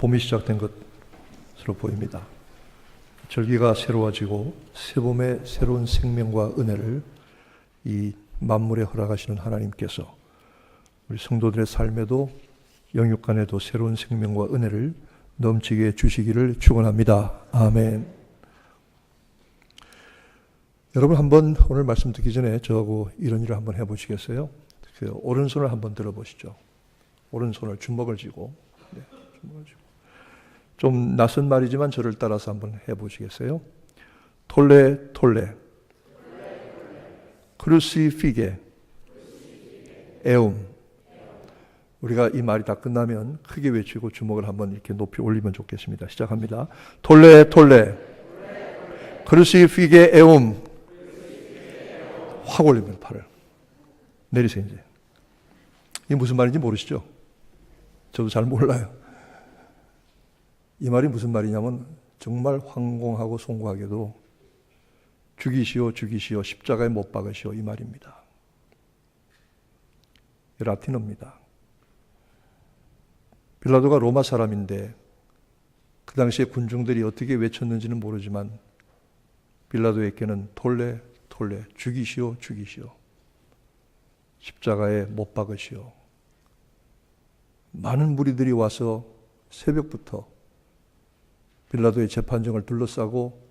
봄이 시작된 것으로 보입니다. 절기가 새로워지고 새봄의 새로운 생명과 은혜를 이 만물에 허락하시는 하나님께서 우리 성도들의 삶에도 영육간에도 새로운 생명과 은혜를 넘치게 주시기를 축원합니다. 아멘. 여러분 한번 오늘 말씀 듣기 전에 저하고 이런 일을 한번 해보시겠어요? 그 오른손을 한번 들어보시죠. 오른손을 주먹을 쥐고, 주먹을 쥐고. 좀 낯선 말이지만 저를 따라서 한번 해보시겠어요? 톨레 톨레 크루시피게 에움. 우리가 이 말이 다 끝나면 크게 외치고 주먹을 한번 이렇게 높이 올리면 좋겠습니다. 시작합니다. 톨레 톨레 크루시피게 에움. 확 올리면 팔을 내리세요. 이제 이게 무슨 말인지 모르시죠? 저도 잘 몰라요. 이 말이 무슨 말이냐면 정말 황공하고 송구하게도 죽이시오 죽이시오 십자가에 못 박으시오 이 말입니다. 라틴어입니다. 빌라도가 로마 사람인데 그 당시에 군중들이 어떻게 외쳤는지는 모르지만 빌라도에게는 톨레 톨레 죽이시오 죽이시오 십자가에 못 박으시오. 많은 무리들이 와서 새벽부터 빌라도의 재판정을 둘러싸고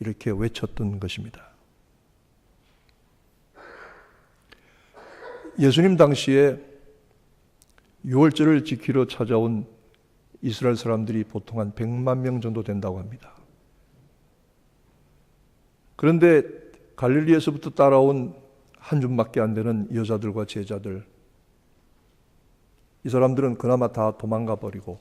이렇게 외쳤던 것입니다. 예수님 당시에 유월절을 지키러 찾아온 이스라엘 사람들이 보통 한 100만 명 정도 된다고 합니다. 그런데 갈릴리에서부터 따라온 한 줌밖에 안 되는 여자들과 제자들, 이 사람들은 그나마 다 도망가 버리고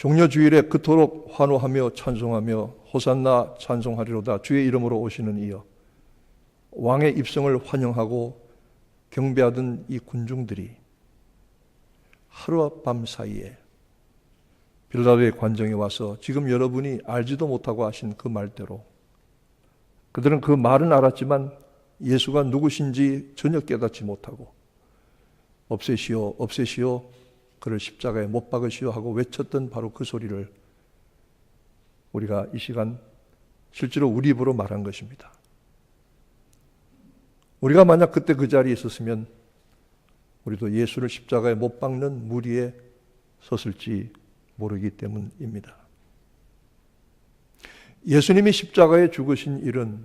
종려주일에 그토록 환호하며 찬송하며 호산나 찬송하리로다 주의 이름으로 오시는 이여 왕의 입성을 환영하고 경배하던 이 군중들이 하룻밤 사이에 빌라도의 관정에 와서 지금 여러분이 알지도 못하고 하신 그 말대로 그들은 그 말은 알았지만 예수가 누구신지 전혀 깨닫지 못하고 없애시오 없애시오 그를 십자가에 못 박으시오 하고 외쳤던 바로 그 소리를 우리가 이 시간 실제로 우리 입으로 말한 것입니다. 우리가 만약 그때 그 자리에 있었으면 우리도 예수를 십자가에 못 박는 무리에 섰을지 모르기 때문입니다. 예수님이 십자가에 죽으신 일은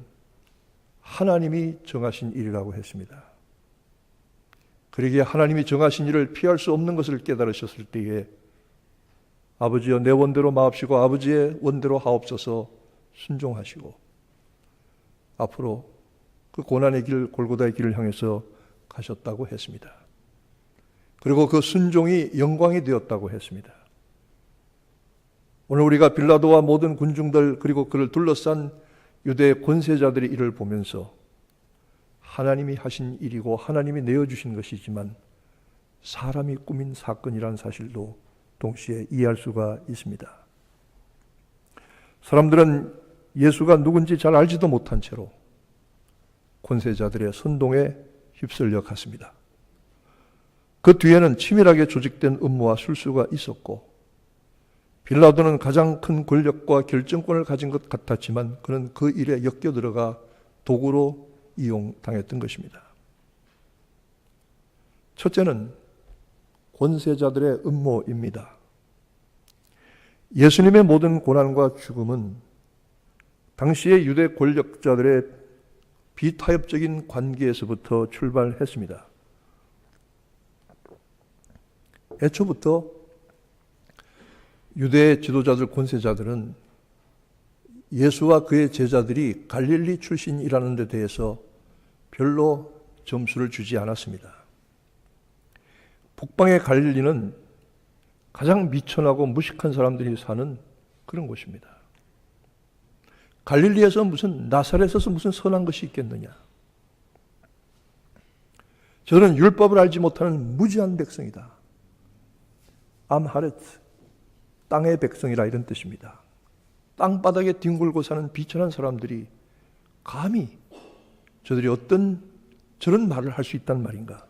하나님이 정하신 일이라고 했습니다. 그러기에 하나님이 정하신 일을 피할 수 없는 것을 깨달으셨을 때에 아버지여 내 원대로 마옵시고 아버지의 원대로 하옵소서 순종하시고 앞으로 그 고난의 길 골고다의 길을 향해서 가셨다고 했습니다. 그리고 그 순종이 영광이 되었다고 했습니다. 오늘 우리가 빌라도와 모든 군중들 그리고 그를 둘러싼 유대 권세자들의 일을 보면서 하나님이 하신 일이고 하나님이 내어주신 것이지만 사람이 꾸민 사건이라는 사실도 동시에 이해할 수가 있습니다. 사람들은 예수가 누군지 잘 알지도 못한 채로 권세자들의 선동에 휩쓸려 갔습니다. 그 뒤에는 치밀하게 조직된 음모와 술수가 있었고 빌라도는 가장 큰 권력과 결정권을 가진 것 같았지만 그는 그 일에 엮여들어가 도구로 이용당했던 것입니다. 첫째는 권세자들의 음모입니다. 예수님의 모든 고난과 죽음은 당시의 유대 권력자들의 비타협적인 관계에서부터 출발했습니다. 애초부터 유대 지도자들, 권세자들은 예수와 그의 제자들이 갈릴리 출신이라는 데 대해서 별로 점수를 주지 않았습니다. 북방의 갈릴리는 가장 미천하고 무식한 사람들이 사는 그런 곳입니다. 갈릴리에서 무슨 나사렛에서 무슨 선한 것이 있겠느냐. 저는 율법을 알지 못하는 무지한 백성이다. 암하렛, 땅의 백성이라 이런 뜻입니다. 땅바닥에 뒹굴고 사는 비천한 사람들이 감히 저들이 어떤 저런 말을 할 수 있단 말인가.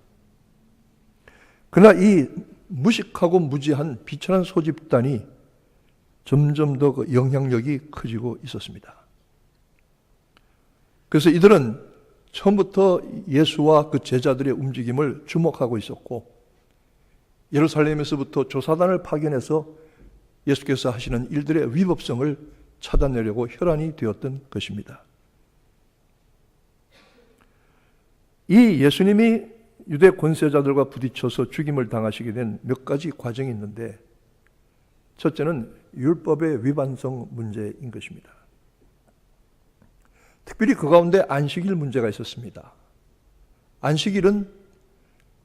그러나 이 무식하고 무지한 비천한 소집단이 점점 더 그 영향력이 커지고 있었습니다. 그래서 이들은 처음부터 예수와 그 제자들의 움직임을 주목하고 있었고, 예루살렘에서부터 조사단을 파견해서 예수께서 하시는 일들의 위법성을 찾아내려고 혈안이 되었던 것입니다. 이 예수님이 유대 권세자들과 부딪혀서 죽임을 당하시게 된 몇 가지 과정이 있는데, 첫째는 율법의 위반성 문제인 것입니다. 특별히 그 가운데 안식일 문제가 있었습니다. 안식일은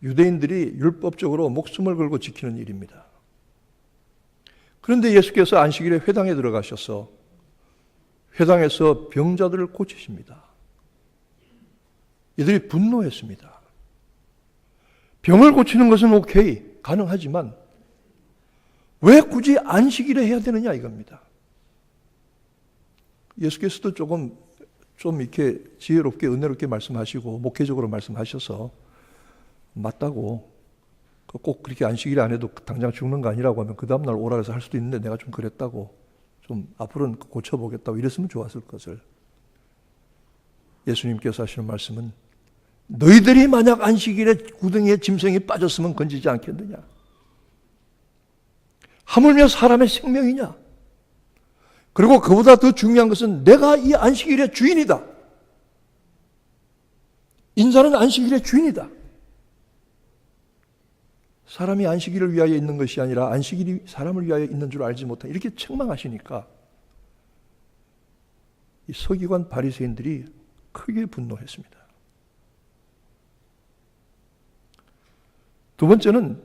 유대인들이 율법적으로 목숨을 걸고 지키는 일입니다. 그런데 예수께서 안식일에 회당에 들어가셔서 회당에서 병자들을 고치십니다. 이들이 분노했습니다. 병을 고치는 것은 오케이, 가능하지만 왜 굳이 안식일에 해야 되느냐 이겁니다. 예수께서도 좀 이렇게 지혜롭게 은혜롭게 말씀하시고 목회적으로 말씀하셔서 맞다고, 꼭 그렇게 안식일 안 해도 당장 죽는 거 아니라고 하면 그 다음날 오라 해서 할 수도 있는데 내가 좀 그랬다고, 좀 앞으로는 고쳐보겠다고 이랬으면 좋았을 것을, 예수님께서 하시는 말씀은 너희들이 만약 안식일에 구덩이에 짐승이 빠졌으면 건지지 않겠느냐? 하물며 사람의 생명이냐? 그리고 그보다 더 중요한 것은 내가 이 안식일의 주인이다. 인자는 안식일의 주인이다. 사람이 안식일을 위하여 있는 것이 아니라 안식일이 사람을 위하여 있는 줄 알지 못한, 이렇게 책망하시니까 이 서기관 바리새인들이 크게 분노했습니다. 두 번째는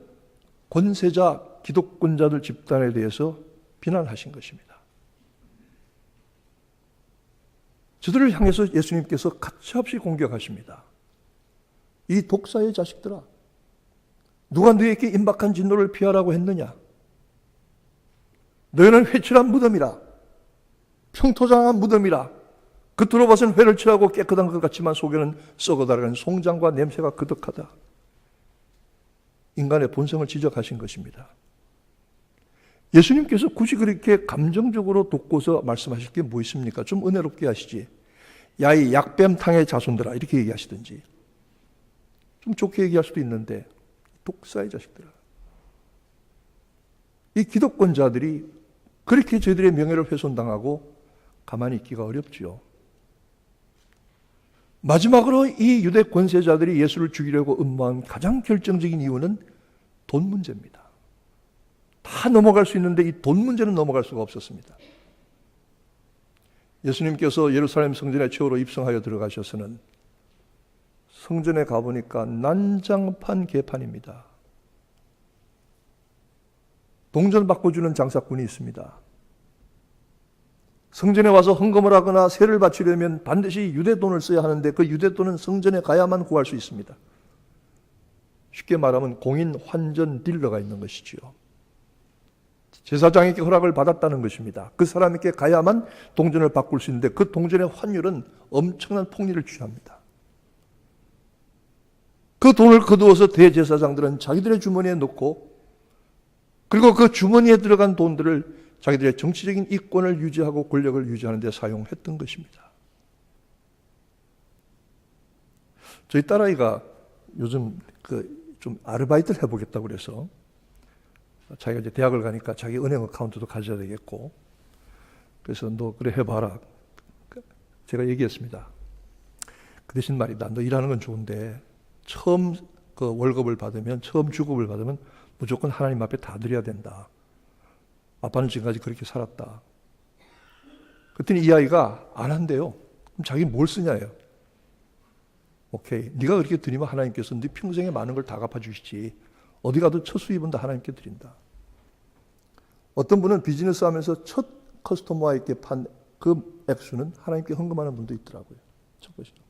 권세자 기독권자들 집단에 대해서 비난하신 것입니다. 저들을 향해서 예수님께서 가차없이 공격하십니다. 이 독사의 자식들아, 누가 너에게 임박한 진노를 피하라고 했느냐? 너희는 회칠한 무덤이라, 평토장한 무덤이라, 겉으로 봐서는 회를 칠하고 깨끗한 것 같지만 속에는 썩어다라는 송장과 냄새가 그득하다. 인간의 본성을 지적하신 것입니다. 예수님께서 굳이 그렇게 감정적으로 돋고서 말씀하실 게 뭐 있습니까? 좀 은혜롭게 하시지. 야, 이 약뱀탕의 자손들아, 이렇게 얘기하시든지, 좀 좋게 얘기할 수도 있는데, 독사의 자식들아. 이 기독권자들이 그렇게 저희들의 명예를 훼손당하고 가만히 있기가 어렵지요. 마지막으로 이 유대 권세자들이 예수를 죽이려고 음모한 가장 결정적인 이유는 돈 문제입니다. 다 넘어갈 수 있는데 이 돈 문제는 넘어갈 수가 없었습니다. 예수님께서 예루살렘 성전에 처음으로 입성하여 들어가셔서는 성전에 가보니까 난장판 개판입니다. 동전 바꿔주는 장사꾼이 있습니다. 성전에 와서 헌금을 하거나 세를 바치려면 반드시 유대돈을 써야 하는데 그 유대돈은 성전에 가야만 구할 수 있습니다. 쉽게 말하면 공인 환전 딜러가 있는 것이지요. 제사장에게 허락을 받았다는 것입니다. 그 사람에게 가야만 동전을 바꿀 수 있는데 그 동전의 환율은 엄청난 폭리를 취합니다. 그 돈을 거두어서 대제사장들은 자기들의 주머니에 넣고, 그리고 그 주머니에 들어간 돈들을 자기들의 정치적인 이권을 유지하고 권력을 유지하는 데 사용했던 것입니다. 저희 딸아이가 요즘 좀 아르바이트를 해보겠다고 그래서 자기가 이제 대학을 가니까 자기 은행 어카운트도 가져야 되겠고, 그래서 너 그래 해봐라. 제가 얘기했습니다. 그 대신 말이다. 너 일하는 건 좋은데 처음 그 월급을 받으면, 처음 주급을 받으면 무조건 하나님 앞에 다 드려야 된다. 아빠는 지금까지 그렇게 살았다. 그랬더니 이 아이가 안 한대요. 그럼 자기 뭘 쓰냐예요. 오케이, 네가 그렇게 드리면 하나님께서 네 평생에 많은 걸 다 갚아주시지. 어디 가도 첫 수입은 다 하나님께 드린다. 어떤 분은 비즈니스 하면서 첫 커스터머에게 판 그 액수는 하나님께 헌금하는 분도 있더라고요. 첫 것이죠.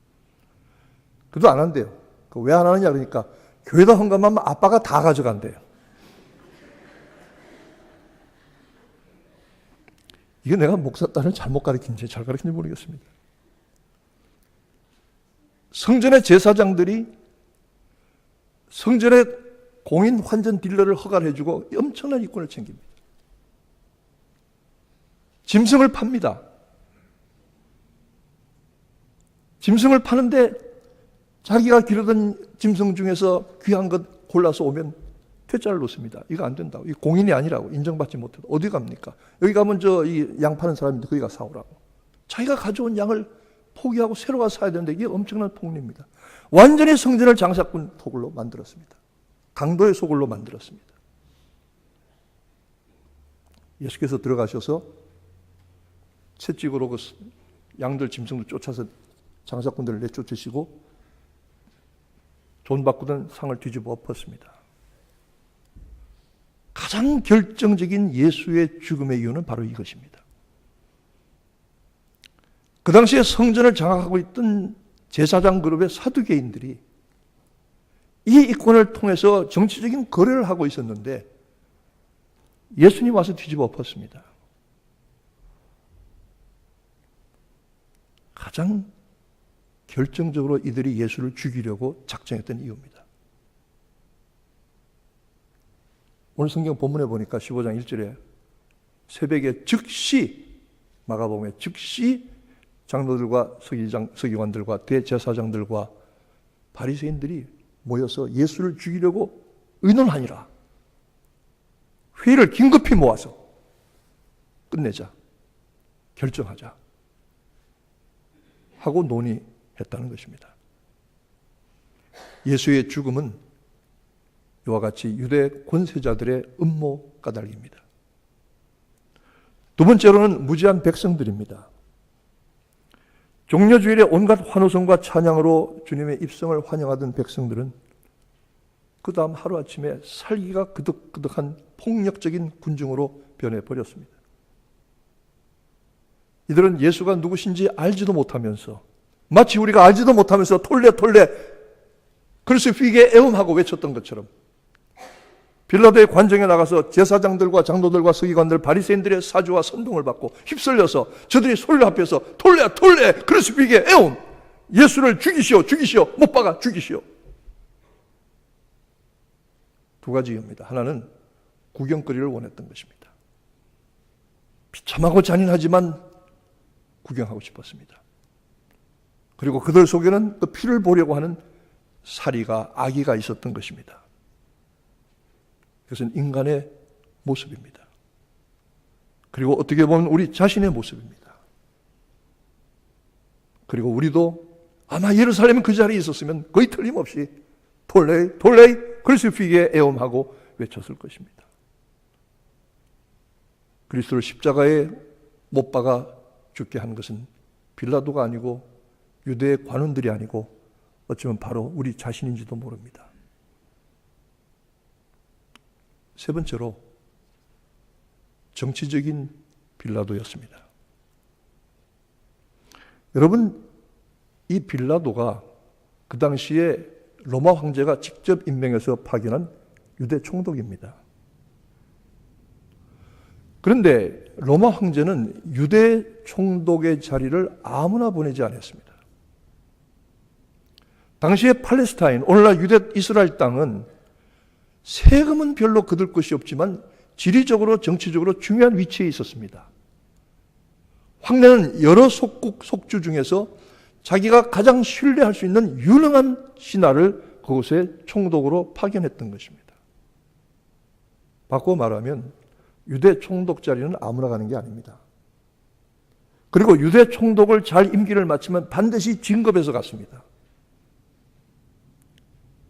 그래도 안 한대요. 왜 안 하느냐 그러니까 교회다 헌금하면 아빠가 다 가져간대요. 이게 내가 목사 딸을 잘못 가르친지 잘 가르친지 모르겠습니다. 성전의 제사장들이 성전의 공인 환전 딜러를 허가를 해주고 엄청난 이권을 챙깁니다. 짐승을 팝니다. 짐승을 파는데 자기가 기르던 짐승 중에서 귀한 것 골라서 오면 퇴짜를 놓습니다. 이거 안 된다고. 이 공인이 아니라고. 인정받지 못해도. 어디 갑니까? 여기 가면 이 양 파는 사람인데 거기 가 사오라고. 자기가 가져온 양을 포기하고 새로 가서 사야 되는데 이게 엄청난 폭리입니다. 완전히 성전을 장사꾼 소굴로 만들었습니다. 강도의 소굴로 만들었습니다. 예수께서 들어가셔서 채찍으로 그 양들 짐승을 쫓아서 장사꾼들을 내쫓으시고 돈 바꾸던 상을 뒤집어 엎었습니다. 가장 결정적인 예수의 죽음의 이유는 바로 이것입니다. 그 당시에 성전을 장악하고 있던 제사장 그룹의 사두개인들이 이 이권을 통해서 정치적인 거래를 하고 있었는데 예수님 와서 뒤집어 엎었습니다. 가장 결정적으로 이들이 예수를 죽이려고 작정했던 이유입니다. 오늘 성경 본문에 보니까 15장 1절에 새벽에 즉시 마가복음에 즉시 장로들과 서기관들과 대제사장들과 바리새인들이 모여서 예수를 죽이려고 의논하니라. 회의를 긴급히 모아서 끝내자, 결정하자 하고 논의했다는 것입니다. 예수의 죽음은 이와 같이 유대 권세자들의 음모 까닭입니다. 두 번째로는 무지한 백성들입니다. 종려주일에 온갖 환호성과 찬양으로 주님의 입성을 환영하던 백성들은 그 다음 하루아침에 살기가 그득그득한 폭력적인 군중으로 변해버렸습니다. 이들은 예수가 누구신지 알지도 못하면서 마치 우리가 알지도 못하면서 톨레 크루시피게 애움하고 외쳤던 것처럼 빌라도의 관정에 나가서 제사장들과 장로들과 서기관들 바리새인들의 사주와 선동을 받고 휩쓸려서 저들이 소리를 합해서 톨레 크루시피게 애움, 예수를 죽이시오 못 박아 죽이시오. 두 가지 이유입니다. 하나는 구경거리를 원했던 것입니다. 비참하고 잔인하지만 구경하고 싶었습니다. 그리고 그들 속에는 그 피를 보려고 하는 사리가 악의가 있었던 것입니다. 그것은 인간의 모습입니다. 그리고 어떻게 보면 우리 자신의 모습입니다. 그리고 우리도 아마 예루살렘 그 자리에 있었으면 거의 틀림없이 톨레이 크루시피게 애움하고 외쳤을 것입니다. 그리스도를 십자가에 못 박아 죽게 한 것은 빌라도가 아니고 유대의 관원들이 아니고 어쩌면 바로 우리 자신인지도 모릅니다. 세 번째로 정치적인 빌라도였습니다. 여러분, 이 빌라도가 그 당시에 로마 황제가 직접 임명해서 파견한 유대 총독입니다. 그런데 로마 황제는 유대 총독의 자리를 아무나 보내지 않았습니다. 당시에 팔레스타인, 오늘날 유대 이스라엘 땅은 세금은 별로 거둘 것이 없지만 지리적으로 정치적으로 중요한 위치에 있었습니다. 황제는 여러 속국 속주 중에서 자기가 가장 신뢰할 수 있는 유능한 신하를 그곳에 총독으로 파견했던 것입니다. 바꿔 말하면 유대 총독 자리는 아무나 가는 게 아닙니다. 그리고 유대 총독을 잘 임기를 마치면 반드시 진급해서 갔습니다.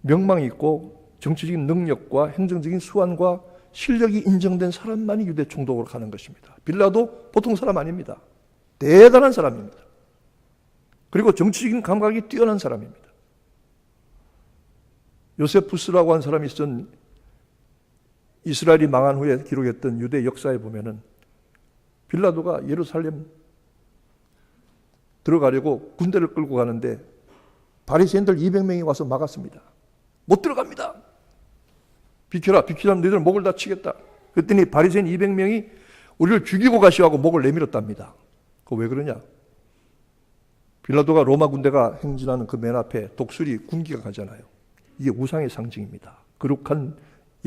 명망이 있고 정치적인 능력과 행정적인 수완과 실력이 인정된 사람만이 유대 총독으로 가는 것입니다. 빌라도 보통 사람 아닙니다. 대단한 사람입니다. 그리고 정치적인 감각이 뛰어난 사람입니다. 요세푸스라고 하는 사람이 있었던 이스라엘이 망한 후에 기록했던 유대 역사에 보면은 빌라도가 예루살렘 들어가려고 군대를 끌고 가는데 바리새인들 200명이 와서 막았습니다. 못 들어갑니다. 비켜라, 너희들 목을 다치겠다. 그랬더니 바리새인 200명이 우리를 죽이고 가시오하고 목을 내밀었답니다. 그거 왜 그러냐? 빌라도가 로마 군대가 행진하는 그 맨 앞에 독수리 군기가 가잖아요. 이게 우상의 상징입니다. 거룩한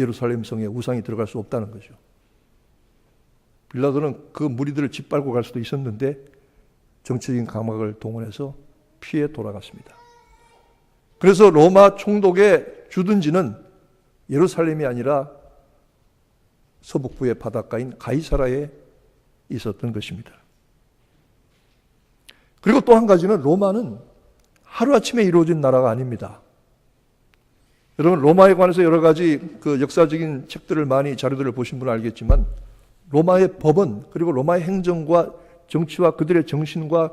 예루살렘 성에 우상이 들어갈 수 없다는 거죠. 빌라도는 그 무리들을 짓밟고 갈 수도 있었는데 정치적인 감각을 동원해서 피해 돌아갔습니다. 그래서 로마 총독의 주둔지는 예루살렘이 아니라 서북부의 바닷가인 가이사라에 있었던 것입니다. 그리고 또 한 가지는 로마는 하루아침에 이루어진 나라가 아닙니다. 여러분 로마에 관해서 여러 가지 그 역사적인 책들을 많이 자료들을 보신 분은 알겠지만 로마의 법은 그리고 로마의 행정과 정치와 그들의 정신과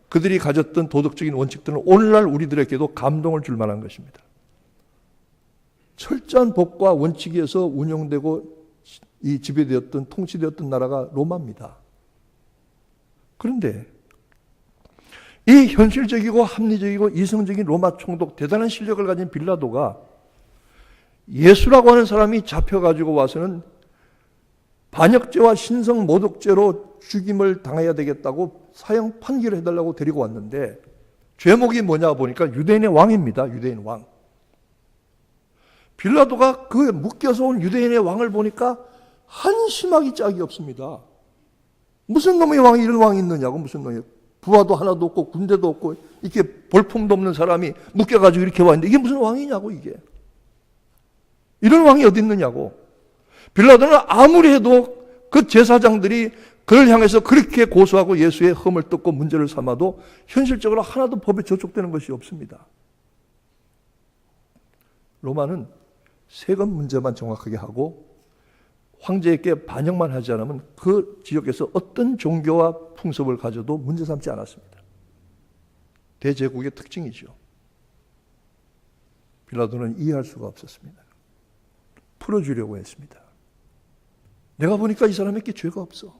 그들이 가졌던 도덕적인 원칙들은 오늘날 우리들에게도 감동을 줄 만한 것입니다. 철저한 법과 원칙에서 운영되고 이 지배되었던 통치되었던 나라가 로마입니다. 그런데 이 현실적이고 합리적이고 이성적인 로마 총독 대단한 실력을 가진 빌라도가 예수라고 하는 사람이 잡혀가지고 와서는 반역죄와 신성 모독죄로 죽임을 당해야 되겠다고 사형 판결을 해달라고 데리고 왔는데 죄목이 뭐냐 보니까 유대인의 왕입니다. 유대인 왕. 빌라도가 그 묶여서 온 유대인의 왕을 보니까 한심하기 짝이 없습니다. 무슨 놈의 왕이 이런 왕이 있느냐고. 무슨 놈이 부하도 하나도 없고 군대도 없고 이렇게 볼품도 없는 사람이 묶여가지고 이렇게 왔는데 이게 무슨 왕이냐고. 이게 이런 왕이 어디 있느냐고. 빌라도는 아무리 해도 그 제사장들이 그를 향해서 그렇게 고소하고 예수의 흠을 뜯고 문제를 삼아도 현실적으로 하나도 법에 저촉되는 것이 없습니다. 로마는 세금 문제만 정확하게 하고 황제에게 반역만 하지 않으면 그 지역에서 어떤 종교와 풍습을 가져도 문제 삼지 않았습니다. 대제국의 특징이죠. 빌라도는 이해할 수가 없었습니다. 풀어주려고 했습니다. 내가 보니까 이 사람에게 죄가 없어.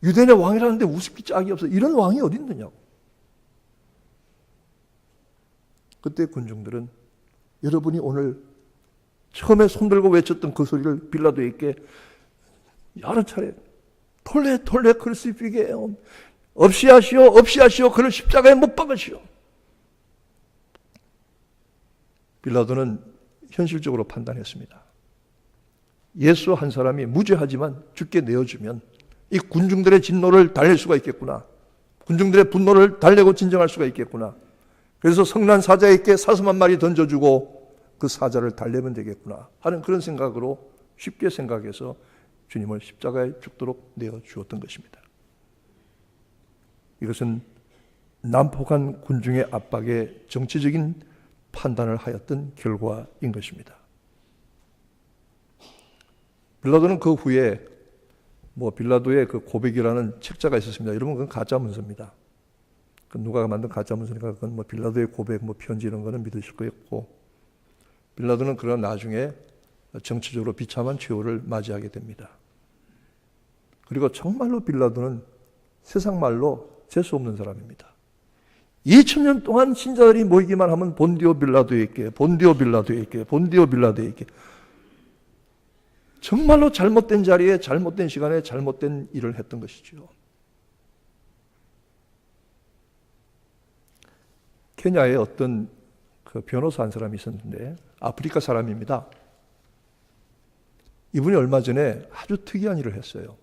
유대인의 왕이라는데 우습기 짝이 없어. 이런 왕이 어디 있느냐고. 그때 군중들은 여러분이 오늘 처음에 손들고 외쳤던 그 소리를 빌라도에게 여러 차례 톨레 크루시피게 없이 하시오 그를 십자가에 못 박으시오. 빌라도는 현실적으로 판단했습니다. 예수 한 사람이 무죄하지만 죽게 내어주면 이 군중들의 진노를 달랠 수가 있겠구나. 군중들의 분노를 달래고 진정할 수가 있겠구나. 그래서 성난 사자에게 사슴 한 마리 던져주고 그 사자를 달래면 되겠구나 하는 그런 생각으로 쉽게 생각해서 주님을 십자가에 죽도록 내어주었던 것입니다. 이것은 난폭한 군중의 압박에 정치적인 판단을 하였던 결과인 것입니다. 빌라도는 그 후에 빌라도의 그 고백이라는 책자가 있었습니다. 여러분 그건 가짜 문서입니다. 누가 만든 가짜 문서니까 그건 빌라도의 고백, 편지 이런 거는 믿으실 거 없고 빌라도는 그런 나중에 정치적으로 비참한 최후를 맞이하게 됩니다. 그리고 정말로 빌라도는 세상 말로 재수 없는 사람입니다. 2000년 동안 신자들이 모이기만 하면 본디오 빌라도에게 정말로 잘못된 자리에 잘못된 시간에 잘못된 일을 했던 것이죠. 케냐에 어떤 그 변호사 한 사람이 있었는데 아프리카 사람입니다. 이분이 얼마 전에 아주 특이한 일을 했어요.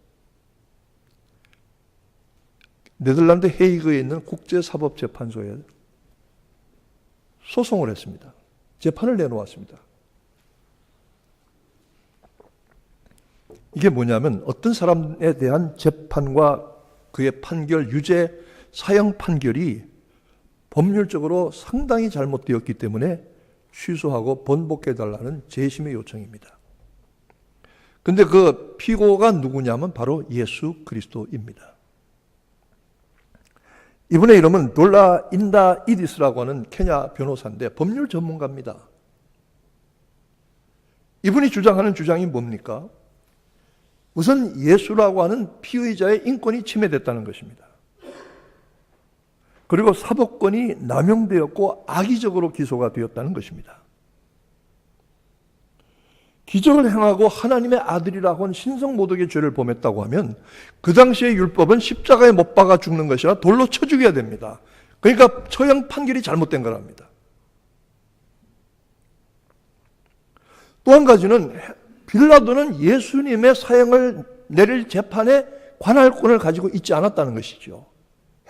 네덜란드 헤이그에 있는 국제사법재판소에 소송을 했습니다. 재판을 내놓았습니다. 이게 뭐냐면 어떤 사람에 대한 재판과 그의 판결, 유죄, 사형 판결이 법률적으로 상당히 잘못되었기 때문에 취소하고 번복해달라는 재심의 요청입니다. 근데 그 피고가 누구냐면 바로 예수 그리스도입니다. 이분의 이름은 돌라 인다 이디스라고 하는 케냐 변호사인데 법률 전문가입니다. 이분이 주장하는 주장이 뭡니까? 우선 예수라고 하는 피의자의 인권이 침해됐다는 것입니다. 그리고 사법권이 남용되었고 악의적으로 기소가 되었다는 것입니다. 기적을 행하고 하나님의 아들이라고 한 신성모독의 죄를 범했다고 하면 그 당시의 율법은 십자가에 못 박아 죽는 것이 아니라 돌로 쳐 죽여야 됩니다. 그러니까 처형 판결이 잘못된 거랍니다. 또 한 가지는 빌라도는 예수님의 사형을 내릴 재판에 관할권을 가지고 있지 않았다는 것이죠.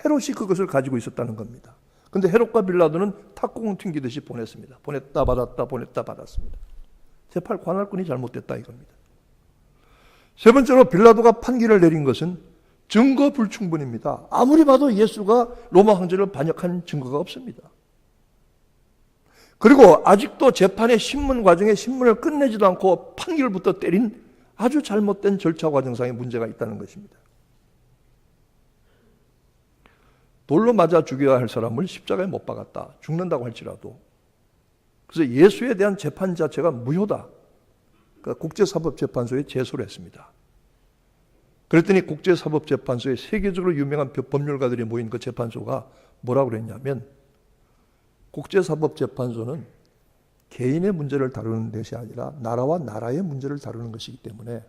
헤롯이 그것을 가지고 있었다는 겁니다. 그런데 헤롯과 빌라도는 탁구공 튕기듯이 보냈습니다. 보냈다 받았다 보냈다 받았습니다. 재판 관할권이 잘못됐다 이겁니다. 세 번째로 빌라도가 판결을 내린 것은 증거 불충분입니다. 아무리 봐도 예수가 로마 황제를 반역한 증거가 없습니다. 그리고 아직도 재판의 신문 과정에 신문을 끝내지도 않고 판결부터 때린 아주 잘못된 절차 과정상에 문제가 있다는 것입니다. 돌로 맞아 죽여야 할 사람을 십자가에 못 박았다. 죽는다고 할지라도. 그래서 예수에 대한 재판 자체가 무효다. 그러니까 국제사법재판소에 제소를 했습니다. 그랬더니 국제사법재판소에 세계적으로 유명한 법률가들이 모인 그 재판소가 뭐라고 그랬냐면 국제사법재판소는 개인의 문제를 다루는 것이 아니라 나라와 나라의 문제를 다루는 것이기 때문에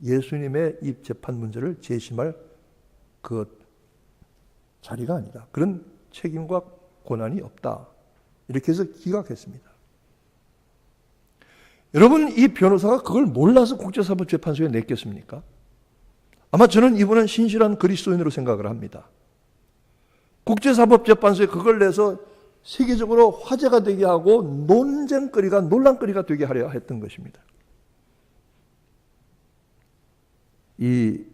예수님의 이 재판 문제를 재심할 그 자리가 아니다. 그런 책임과 권한이 없다. 이렇게 해서 기각했습니다. 여러분, 이 변호사가 그걸 몰라서 국제사법재판소에 냈겠습니까? 아마 저는 이분은 신실한 그리스도인으로 생각을 합니다. 국제사법재판소에 그걸 내서 세계적으로 화제가 되게 하고 논쟁거리가, 논란거리가 되게 하려 했던 것입니다. 이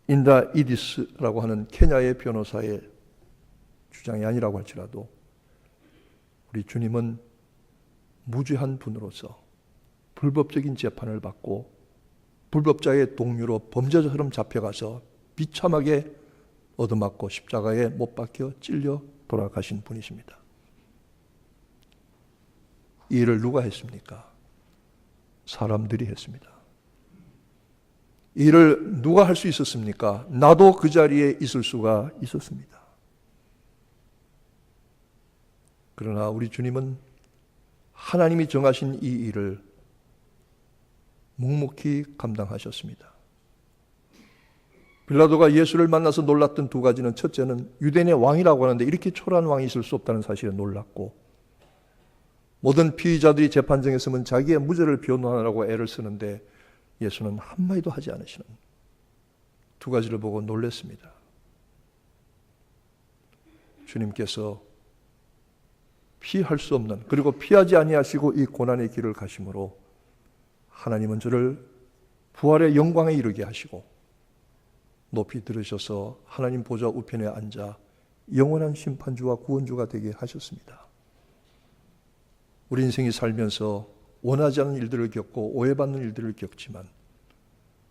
인다 이디스라고 하는 케냐의 변호사의 주장이 아니라고 할지라도 우리 주님은 무죄한 분으로서 불법적인 재판을 받고 불법자의 동료로 범죄자처럼 잡혀가서 비참하게 얻어맞고 십자가에 못 박혀 찔려 돌아가신 분이십니다. 이 일을 누가 했습니까? 사람들이 했습니다. 이 일을 누가 할 수 있었습니까? 나도 그 자리에 있을 수가 있었습니다. 그러나 우리 주님은 하나님이 정하신 이 일을 묵묵히 감당하셨습니다. 빌라도가 예수를 만나서 놀랐던 두 가지는, 첫째는 유대인의 왕이라고 하는데 이렇게 초라한 왕이 있을 수 없다는 사실에 놀랐고, 모든 피의자들이 재판정에 서면 자기의 무죄를 변호하느라고 애를 쓰는데 예수는 한마디도 하지 않으시는 두 가지를 보고 놀랐습니다. 주님께서 피할 수 없는, 그리고 피하지 아니하시고 이 고난의 길을 가심으로 하나님은 저를 부활의 영광에 이르게 하시고 높이 들으셔서 하나님 보좌 우편에 앉아 영원한 심판주와 구원주가 되게 하셨습니다. 우리 인생이 살면서 원하지 않는 일들을 겪고 오해받는 일들을 겪지만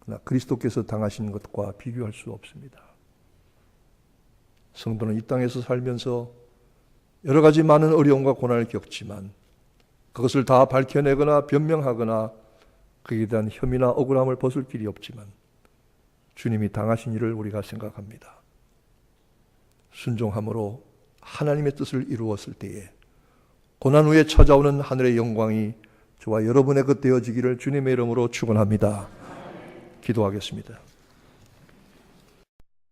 그러나 그리스도께서 당하신 것과 비교할 수 없습니다. 성도는 이 땅에서 살면서 여러 가지 많은 어려움과 고난을 겪지만 그것을 다 밝혀내거나 변명하거나 그에 대한 혐의나 억울함을 벗을 길이 없지만 주님이 당하신 일을 우리가 생각합니다. 순종함으로 하나님의 뜻을 이루었을 때에 고난 후에 찾아오는 하늘의 영광이 저와 여러분의 것 되어지기를 주님의 이름으로 축원합니다. 기도하겠습니다.